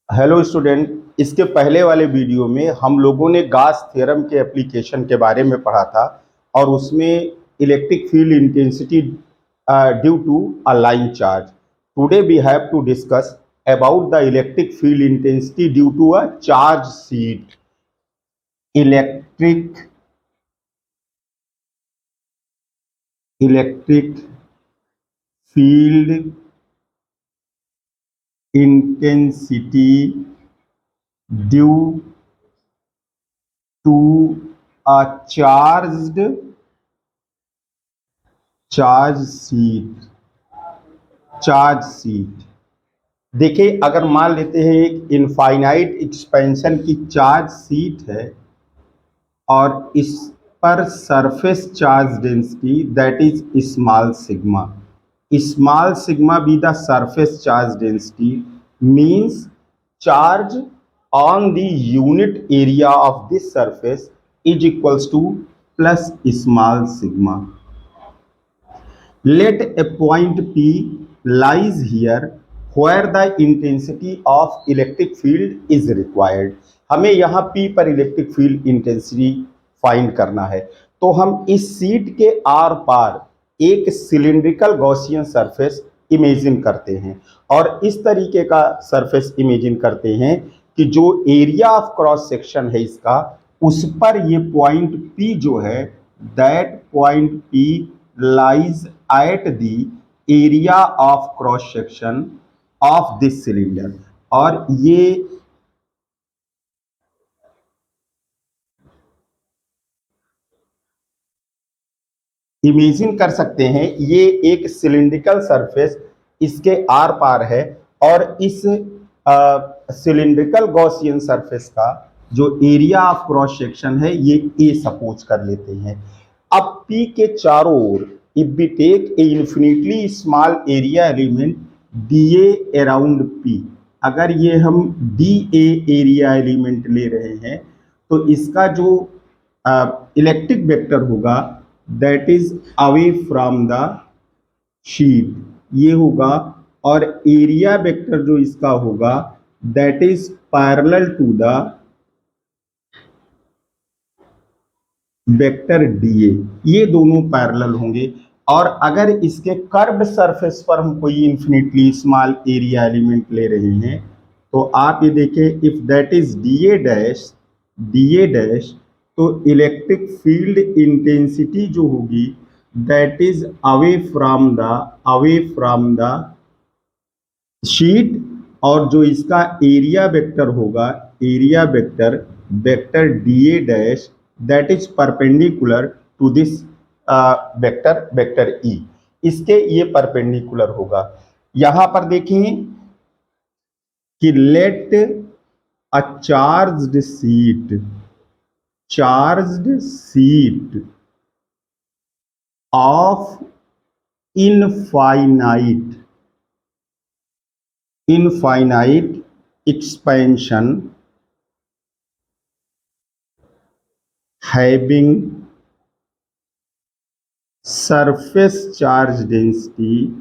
Hello student. इसके पहले वाले वीडियो में हम लोगों ने गास थ्योरम के एप्लीकेशन के बारे में पढ़ा था और उसमें electric field intensity due to a line charge. Today we have to discuss about the electric field intensity due to a charge sheet. Electric field intensity due to a charge sheet. देखिए, अगर मान लेते हैं एक infinite expansion की charge sheet है और इस पर surface charge density that is small sigma be the surface charge density means charge on the unit area of this surface is equals to plus small sigma. Let a point P lies here where the intensity of electric field is required. हमें यहाँ P पर electric field intensity find करना है। तो हम इस seat के are पार एक सिलिंड्रिकल गॉसियन सरफेस इमेजिन करते हैं और इस तरीके का सरफेस इमेजिन करते हैं कि जो एरिया ऑफ क्रॉस सेक्शन है इसका, उस पर ये पॉइंट P जो है, that point P lies at the area of cross section of this cylinder। और ये इमेजिन कर सकते हैं, ये एक सिलिंड्रिकल सरफेस इसके आर पार है और इस सिलिंड्रिकल गॉसियन सरफेस का जो एरिया ऑफ क्रॉस सेक्शन है ये ए सपोज कर लेते हैं। अब पी के चारों ओर if we take a infinitely small area element D A around P, अगर ये हम डी ए एरिया एलिमेंट ले रहे हैं तो इसका जो इलेक्ट्रिक वेक्टर होगा that is away from the sheet, ये होगा। और एरिया वेक्टर जो इसका होगा that is parallel to the vector d A, ये दोनों पैरेलल होंगे। और अगर इसके कर्व सरफेस पर हम कोई इंफिनिटली स्मॉल एरिया एलिमेंट ले रहे हैं तो आप ये देखें, if that is D A dash, तो इलेक्ट्रिक फील्ड इंटेंसिटी जो होगी that is away from the sheet, और जो इसका एरिया वेक्टर होगा, area vector D A dash that is perpendicular to this vector E, इसके ये परपेंडिकुलर होगा। यहां पर देखें कि let a charged sheet of infinite expansion having surface charge density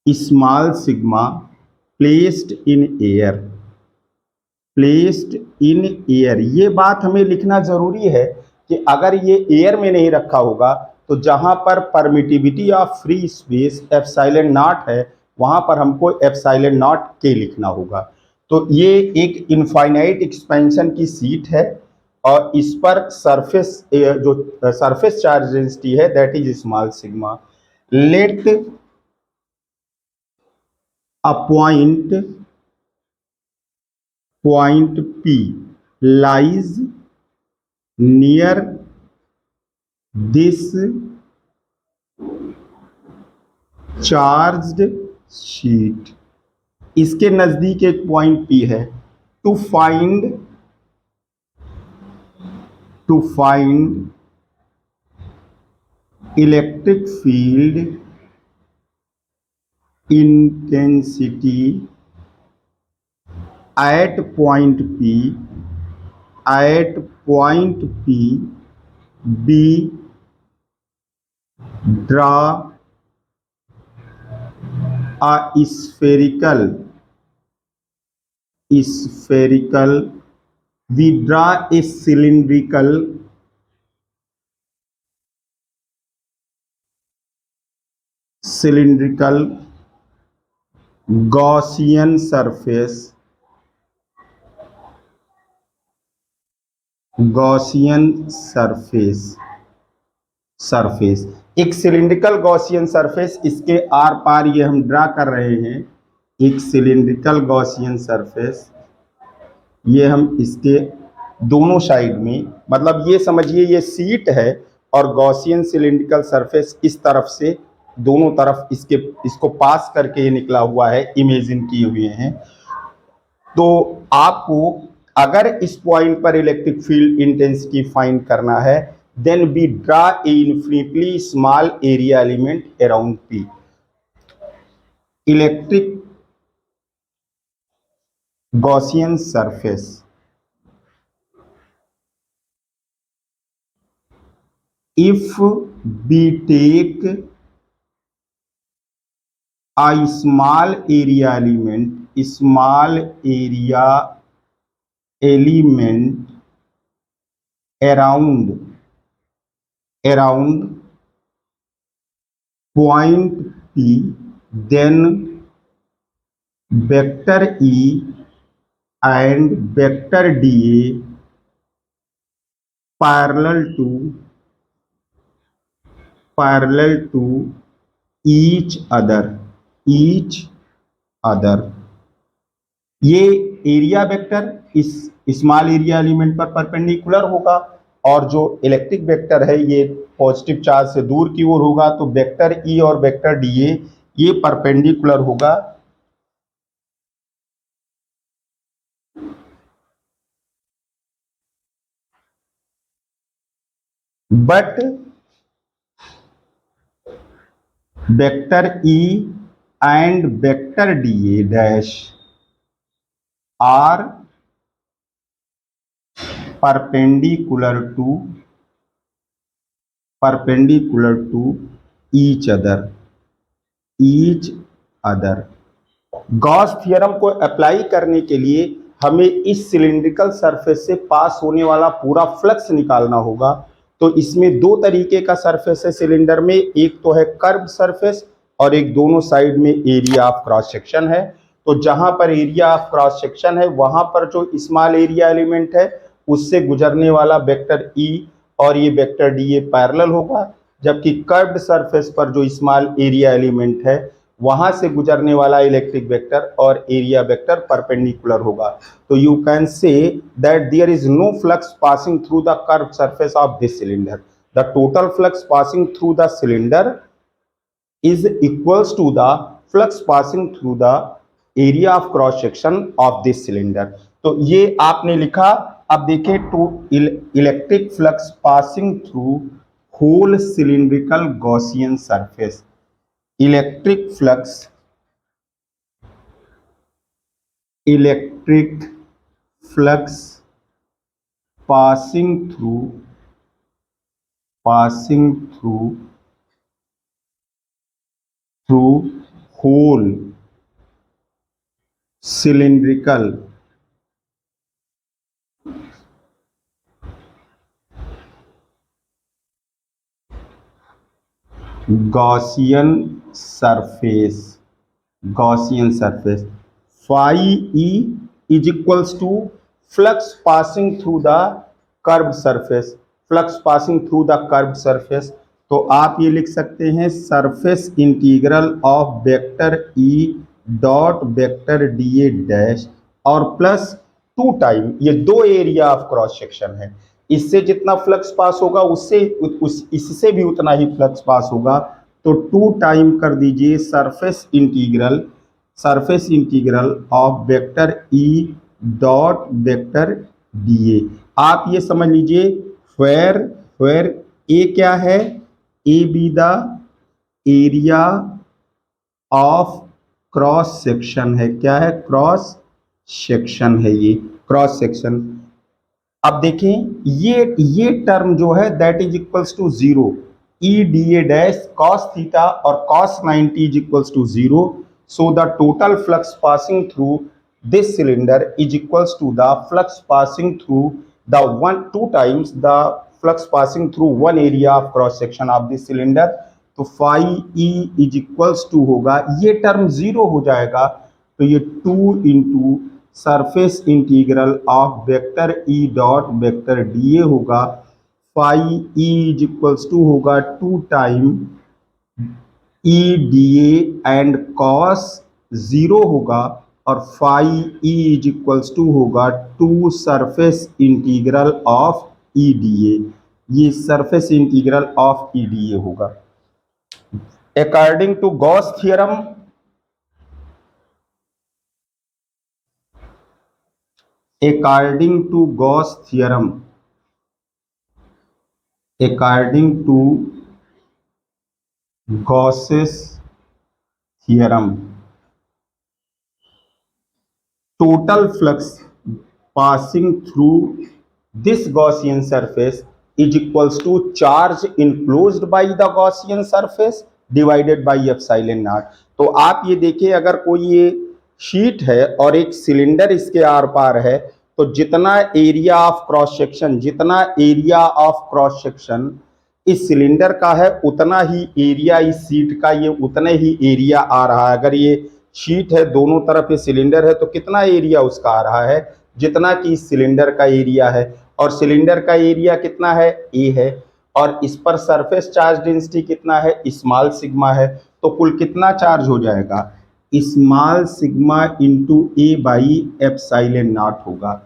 small sigma placed in air। ये बात हमें लिखना जरूरी है कि अगर ये एयर में नहीं रखा होगा तो जहां पर permittivity of free space epsilon not है वहां पर हमको एप्सिलॉन नॉट के लिखना होगा। तो ये एक इनफाइनाइट एक्सपेंशन की सीट है और इस पर सरफेस चार्ज डेंसिटी है that is small sigma. Let a point P lies near this charged sheet। इसके नजदीक एक पॉइंट P है। To find electric field intensity at point P be draw a spherical, we draw a cylindrical Gaussian surface एक cylindrical Gaussian surface, इसके आर पार ये हम ड्रा कर रहे हैं एक सिलिंड्रिकल गॉसियन सरफेस। ये हम इसके दोनों साइड में, मतलब ये समझिए ये सीट है और गॉसियन सिलिंड्रिकल सरफेस इस तरफ से दोनों तरफ इसको पास करके ये निकला हुआ है, इमेजिन किए हुए हैं। तो आपको अगर इस पॉइंट पर इलेक्ट्रिक फील्ड इंटेंसिटी फाइंड करना है, then we draw a infinitely small area element around P। Electric Gaussian surface, if we take a small area element around point P, then vector E and vector dA parallel to each other। ये area vector इस small area element पर perpendicular होगा और जो electric vector है ये positive charge से दूर की ओर होगा, तो वेक्टर ई और वेक्टर डी ये परपेंडिकुलर होगा। But vector E and vector D dash are perpendicular to each other। Gauss theorem को अप्लाई करने के लिए हमें इस सिलिंड्रिकल सरफेस से पास होने वाला पूरा फ्लक्स निकालना होगा। तो इसमें दो तरीके का सरफेस है सिलेंडर में, एक तो है कर्व सरफेस और एक दोनों साइड में एरिया ऑफ क्रॉस सेक्शन है। तो जहां पर एरिया ऑफ क्रॉस सेक्शन है वहां पर जो स्मॉल एरिया एलिमेंट है उससे गुजरने वाला वेक्टर ई और ये वेक्टर डी ये पैरेलल होगा, जबकि कर्व्ड सरफेस पर जो स्मॉल एरिया एलिमेंट है वहां से गुजरने वाला इलेक्ट्रिक वेक्टर और एरिया वेक्टर परपेंडिकुलर होगा। तो you can say that there is no flux passing through the curved surface of this cylinder. The total flux passing through the cylinder is equals to the flux passing through the area of cross section of this cylinder। तो ये आपने लिखा। अब देखिए to electric flux passing through whole cylindrical Gaussian surface. Electric flux passing through whole cylindrical Gaussian surface phi E is equals to flux passing through the curved surface। तो आप ये लिख सकते हैं surface integral of vector E dot vector D A dash और plus 2 time ये दो area of cross section है, इससे जितना फ्लक्स पास होगा इससे भी उतना ही फ्लक्स पास होगा। तो 2 टाइम कर दीजिए surface integral of vector E dot vector D ए। आप ये समझ लीजिए वेयर ए क्या है, A be the area of cross section है। क्या है? क्रॉस सेक्शन है, ये क्रॉस सेक्शन। अब देखें ये टर्म जो है that is equals to 0, E dA dash cos theta or cos 90 is equals to 0. So the total flux passing through this cylinder is equals to the flux passing through the two times the flux passing through one area of cross section of this cylinder. तो phi E is equals to होगा, ये term zero हो जाएगा, तो ये 2 into surface integral of vector E dot vector dA होगा. Phi E is equals to होगा 2 time E dA and cos 0 होगा, और phi E is equals to होगा 2 surface integral of E dA. ये surface integral of E dA होगा. According to Gauss theorem, according to Gauss Gauss's theorem, total flux passing through this Gaussian surface is equals to charge enclosed by the Gaussian surface divided by epsilon naught. तो आप ये देखिए, अगर कोई ये sheet है और एक सिलेंडर इसके आर पार है, तो जितना एरिया ऑफ क्रॉस सेक्शन इस सिलेंडर का है, उतना ही एरिया इस शीट का, ये उतने ही एरिया आ रहा है. अगर ये शीट है, दोनों तरफ ये सिलेंडर है, तो कितना एरिया उसका आ रहा है, जितना कि इस सिलेंडर का एरिया है. और सिलेंडर का एरिया कितना है, ए है, और इस पर सरफेस चार्ज डेंसिटी कितना है, स्मॉल सिग्मा है. तो कुल कितना चार्ज हो जाएगा, small sigma into A by epsilon not होगा.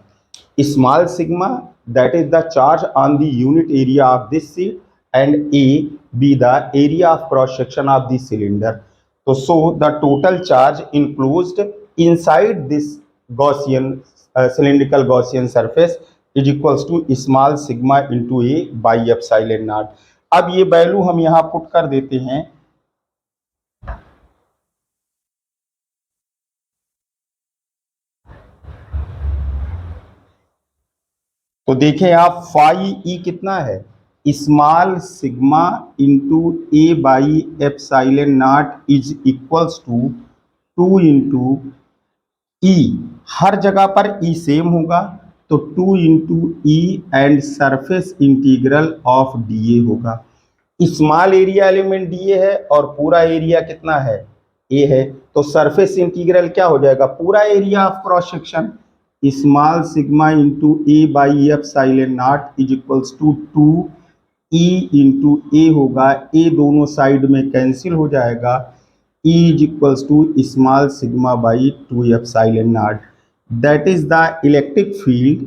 Small sigma that is the charge on the unit area of this sheet and A be the area of cross section of the cylinder. So the total charge enclosed inside this Gaussian cylindrical Gaussian surface is equals to small sigma into A by epsilon naught. अब ये value हम यहाँ put कर देते हैं. तो देखें आप, फाई E कितना है, small sigma into A by epsilon not is equals to 2 into E. हर जगह पर ई सेम होगा, तो 2 into E and surface integral of dA होगा. स्मॉल एरिया एलिमेंट डीए है और पूरा एरिया कितना है, ए है, तो सरफेस इंटीग्रल क्या हो जाएगा, पूरा area of cross section. Small sigma into A by epsilon not is equals to 2 E into A होगा, ए दोनों साइड में कैंसिल हो जाएगा. E is equals to small sigma by 2 epsilon not. That is the electric field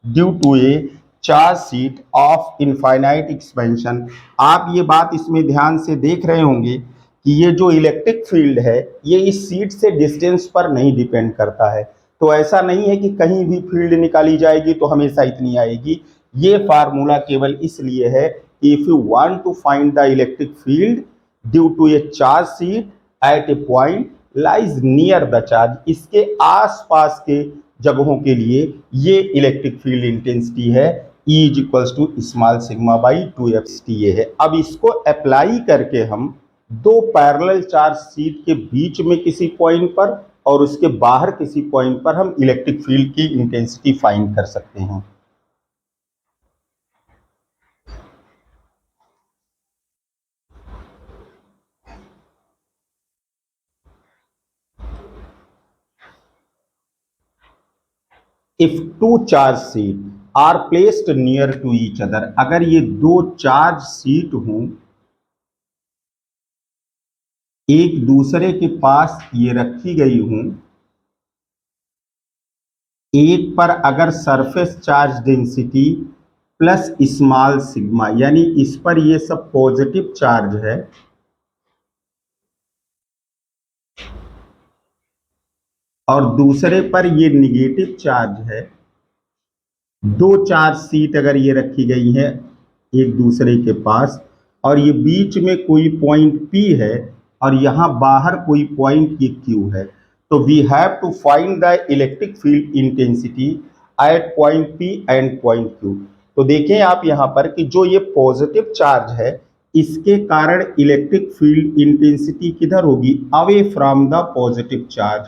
due to a charge sheet of infinite expansion. आप ये बात इसमें ध्यान से देख रहे होंगे कि ये जो इलेक्ट्रिक फील्ड है, ये इस शीट से डिस्टेंस पर नहीं डिपेंड करता है. तो ऐसा नहीं है कि कहीं भी फील्ड निकाली जाएगी तो हमेशा इतनी आएगी. ये फार्मूला केवल इसलिए है, if you want to find the electric field due to a charge sheet at a point lies near the charge, इसके आसपास के जगहों के लिए ये इलेक्ट्रिक फील्ड इंटेंसिटी है, E is equals to small sigma by 2fTA है. अब इसको अप्लाई करके हम दो पैरेलल चार्ज शीट के बीच में किसी पॉइंट पर और उसके बाहर किसी पॉइंट पर हम इलेक्ट्रिक फील्ड की इंटेंसिटी फाइंड कर सकते हैं. If two charge sheet are placed near to each other, अगर ये दो चार्ज शीट हों, एक दूसरे के पास ये रखी गई हूं, एक पर अगर surface charge density plus small sigma, यानी इस पर ये सब पॉजिटिव चार्ज है, और दूसरे पर ये निगेटिव चार्ज है. दो चार्ज शीट अगर ये रखी गई है एक दूसरे के पास, और ये बीच में कोई पॉइंट P है और यहाँ बाहर कोई पॉइंट ये Q है, तो we have to find the electric field intensity at point P and point Q. तो देखें आप यहाँ पर कि जो ये पॉजिटिव चार्ज है, इसके कारण इलेक्ट्रिक फील्ड इंटेंसिटी किधर होगी, away from the positive charge,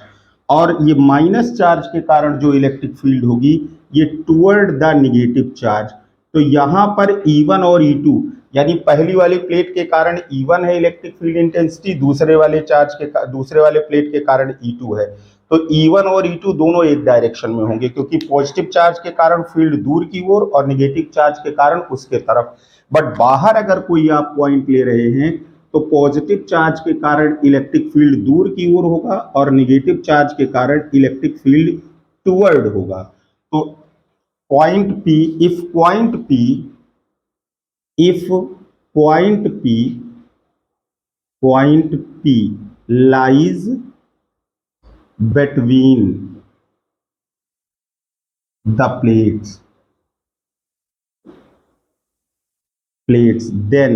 और ये माइनस चार्ज के कारण जो इलेक्ट्रिक फील्ड होगी ये टुवर्ड द निगेटिव चार्ज। तो यहाँ पर E1 और E2 यानी पहली वाली प्लेट के कारण E1 है इलेक्ट्रिक फील्ड इंटेंसिटी, दूसरे वाले प्लेट के कारण E2 है। तो E1 और E2 दोनों एक डायरेक्शन में होंगे क्योंकि पॉजिटिव चार्ज के कारण फील्ड दूर की ओर और नेगेटिव चार्ज के कारण उसके तरफ। बट बाहर अगर कोई आप पॉइंट ले रहे हैं तो पॉजिटिव चार्ज के कारण इलेक्ट्रिक फील्ड दूर की ओर होगा और नेगेटिव चार्ज के कारण इलेक्ट्रिक फील्ड टुवर्ड होगा। तो point P, if point P lies between the plates, then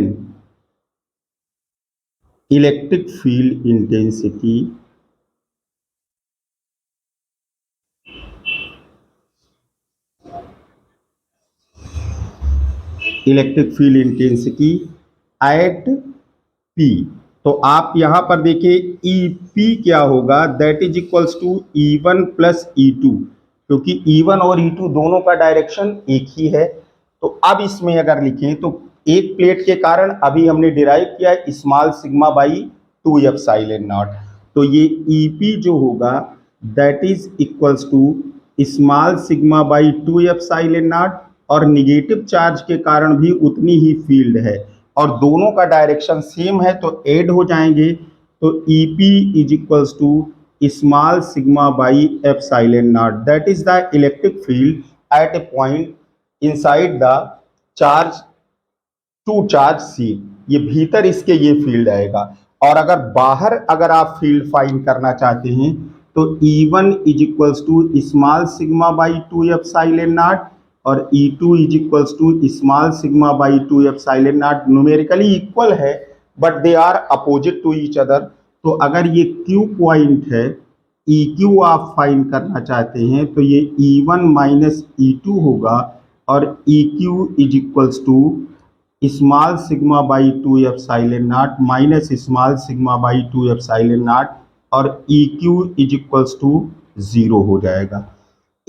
electric field intensity at P। तो आप यहां पर देखिए EP क्या होगा, that is equals to E1 plus E2, क्योंकि E1 और E2 दोनों का डायरेक्शन एक ही है। तो अब इसमें अगर लिखें तो एक प्लेट के कारण अभी हमने डिराइव किया है small sigma by 2 epsilon naught. तो ये EP जो होगा that is equals to small sigma by 2 epsilon not, और निगेटिव चार्ज के कारण भी उतनी ही फील्ड है और दोनों का डायरेक्शन सेम है तो ऐड हो जाएंगे। तो EP is equals to small sigma by epsilon not, that is the electric field at a point inside the charge to charge C। ये भीतर इसके ये फील्ड आएगा। और अगर बाहर अगर आप फील्ड फाइंड करना चाहते हैं तो E1 is equals to small sigma by 2 epsilon not और E2 is equals to small sigma by 2 epsilon not. Numerically equal है but they are opposite to each other. तो अगर ये Q पॉइंट है, EQ आप फाइंड करना चाहते हैं तो ये E1 माइनस E2 होगा और EQ is equals to small sigma by 2 epsilon naught minus small sigma by 2 epsilon not, और EQ इज इक्वल्स टू 0 हो जाएगा।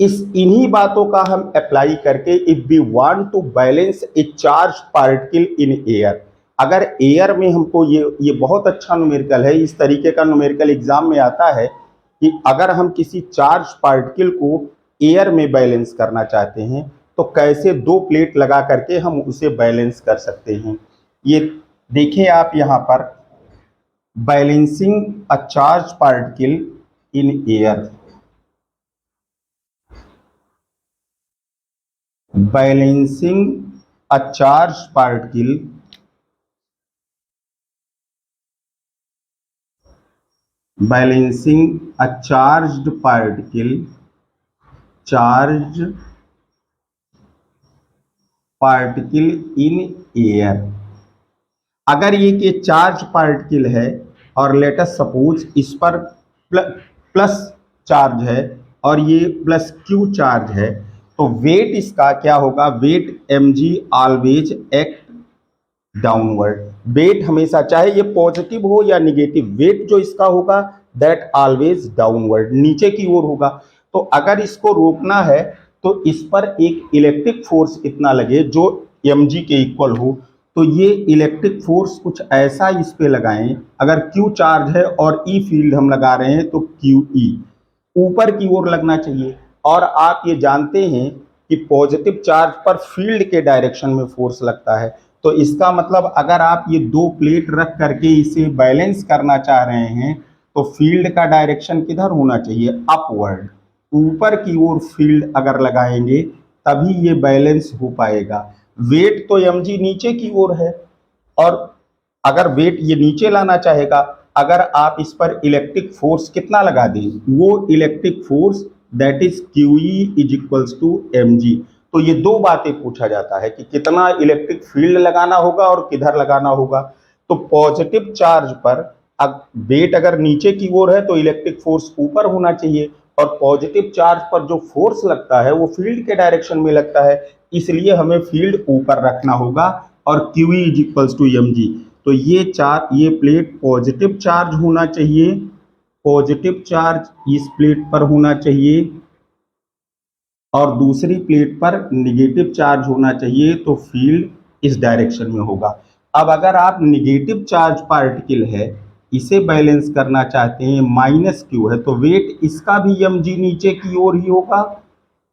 इन्हीं बातों का हम अप्लाई करके if we want to balance a charge particle in air, अगर एयर में हमको ये बहुत अच्छा न्यूमेरिकल है, इस तरीके का न्यूमेरिकल एग्जाम में आता है कि अगर हम किसी चार्ज पार्टिकल को एयर में बैलेंस करना चाहते हैं तो कैसे दो प्लेट लगा करके हम उसे बैलेंस कर सकते हैं। ये देखिए आप यहाँ पर balancing a charge particle in air, balancing a charged particle in air। अगर ये चार्ज पार्टिकल है और लेट अस सपोज इस पर प्लस चार्ज है और ये प्लस Q चार्ज है, तो वेट इसका क्या होगा, weight mg always act downward. Weight हमेशा चाहे ये पॉजिटिव हो या निगेटिव, वेट जो इसका होगा दैट ऑलवेज डाउनवर्ड, नीचे की ओर होगा। तो अगर इसको रोकना है तो इस पर एक इलेक्ट्रिक फोर्स इतना लगे जो mg के इक्वल हो। तो ये इलेक्ट्रिक फोर्स कुछ ऐसा इस पे लगाएं, अगर Q चार्ज है और E फील्ड हम लगा रहे हैं तो QE ऊपर की ओर लगना चाहिए। और आप ये जानते हैं कि पॉजिटिव चार्ज पर फील्ड के डायरेक्शन में फोर्स लगता है, तो इसका मतलब अगर आप ये दो प्लेट रख करके इसे बैलेंस करना चाह रहे हैं तो फील्ड का डायरेक्शन किधर होना चाहिए, अपवर्ड, ऊपर की ओर फील्ड अगर लगाएंगे तभी ये बैलेंस हो पाएगा। वेट तो mg नीचे की ओर है और अगर वेट ये नीचे लाना चाहेगा, अगर आप इस पर इलेक्ट्रिक फोर्स कितना लगा दें, वो electric force that is QE is equals to mg। तो ये दो बातें पूछा जाता है कि कितना इलेक्ट्रिक फील्ड लगाना होगा और किधर लगाना होगा। तो पॉजिटिव चार्ज पर वेट अगर नीचे की ओर है तो इलेक्ट्रिक फोर्स ऊपर होना चाहिए, और पॉजिटिव चार्ज पर जो फोर्स लगता है वो फील्ड के डायरेक्शन में लगता है, इसलिए हमें फील्ड ऊपर रखना होगा और QE is equals to mg। तो ये प्लेट पॉजिटिव चार्ज होना चाहिए, पॉजिटिव चार्ज इस प्लेट पर होना चाहिए और दूसरी प्लेट पर निगेटिव चार्ज होना चाहिए, तो फील्ड इस डायरेक्शन में होगा। अब अगर आप निगेटिव चार्ज पार्टिकल है इसे बैलेंस करना चाहते हैं, माइनस क्यू है, तो वेट इसका भी mg नीचे की ओर ही होगा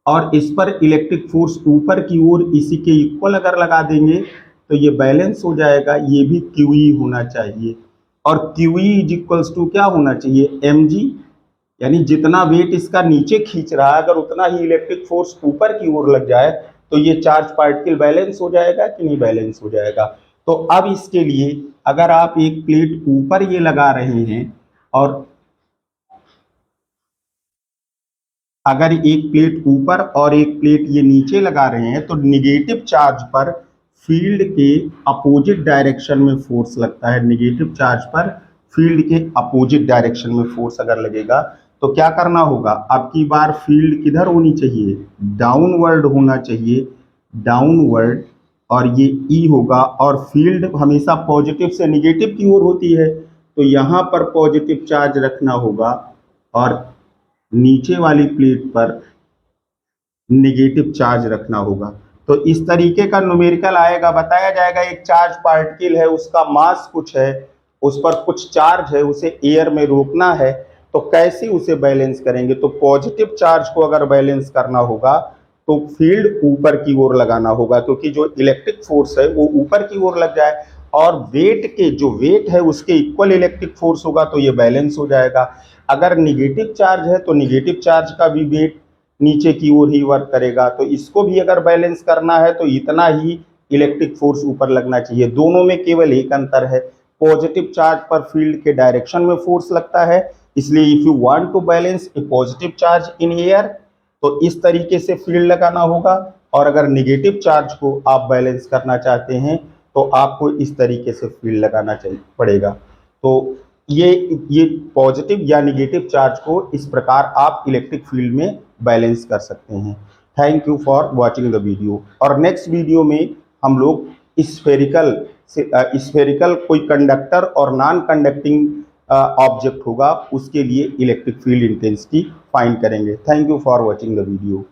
और इस पर इलेक्ट्रिक फोर्स ऊपर की ओर इसी के इक्वल अगर लगा देंगे तो ये बैलेंस हो जाएगा। ये भी QE होना चाहिए और QE इज इक्वल्स टू क्या होना चाहिए, mg, यानी जितना वेट इसका नीचे खींच रहा है अगर उतना ही इलेक्ट्रिक फोर्स ऊपर की ओर लग जाए तो ये चार्ज पार्टिकल बैलेंस हो जाएगा कि नहीं बैलेंस हो जाएगा। तो अब इसके लिए अगर आप एक प्लेट ऊपर ये लगा रहे हैं और अगर एक प्लेट ऊपर और एक प्लेट ये नीचे लगा रहे हैं तो निगेटिव चार्ज पर फील्ड के अपोजिट डायरेक्शन में फोर्स लगता है। निगेटिव चार्ज पर फील्ड के अपोजिट डायरेक्शन में फोर्स अगर लगेगा तो क्या करना होगा, अब की बार फील्ड किधर होनी चाहिए, डाउनवर्ड होना चाहिए, डाउनवर्ड, और ये E होगा और फील्ड हमेशा पॉजिटिव से निगेटिव की ओर होती है तो यहाँ पर पॉजिटिव चार्ज रखना होगा और नीचे वाली प्लेट पर नेगेटिव चार्ज रखना होगा। तो इस तरीके का न्यूमेरिकल आएगा, बताया जाएगा एक चार्ज पार्टिकल है, उसका मास कुछ है, उस पर कुछ चार्ज है, उसे एयर में रोकना है, तो कैसे उसे बैलेंस करेंगे। तो पॉजिटिव चार्ज को अगर बैलेंस करना होगा तो फील्ड ऊपर की ओर लगाना होगा क्योंकि जो इलेक्ट्रिक फोर्स है वो ऊपर की ओर लग जाए और वेट के जो वेट है उसके इक्वल इलेक्ट्रिक फोर्स होगा तो ये बैलेंस हो जाएगा। अगर निगेटिव चार्ज है तो निगेटिव चार्ज का भी वेट नीचे की ओर ही वर्क करेगा, तो इसको भी अगर बैलेंस करना है तो इतना ही इलेक्ट्रिक फोर्स ऊपर लगना चाहिए। दोनों में केवल एक अंतर है, पॉजिटिव चार्ज पर फील्ड के डायरेक्शन में फोर्स लगता है, इसलिए if you want to balance a positive charge in air तो इस तरीके से फील्ड लगाना होगा और अगर निगेटिव चार्ज को आप बैलेंस करना चाहते हैं तो आपको इस तरीके से फील्ड लगाना चाहिए पड़ेगा। तो ये पॉजिटिव या निगेटिव चार्ज को इस प्रकार आप इलेक्ट्रिक फील्ड में बैलेंस कर सकते हैं। Thank you for watching the video. और नेक्स्ट वीडियो में हम लोग स्फेरिकल कोई कंडक्टर और नॉन कंडक्टिंग ऑब्जेक्ट होगा उसके लिए इलेक्ट्रिक फील्ड इंटेंसिटी फाइंड करेंगे। Thank you for watching the video.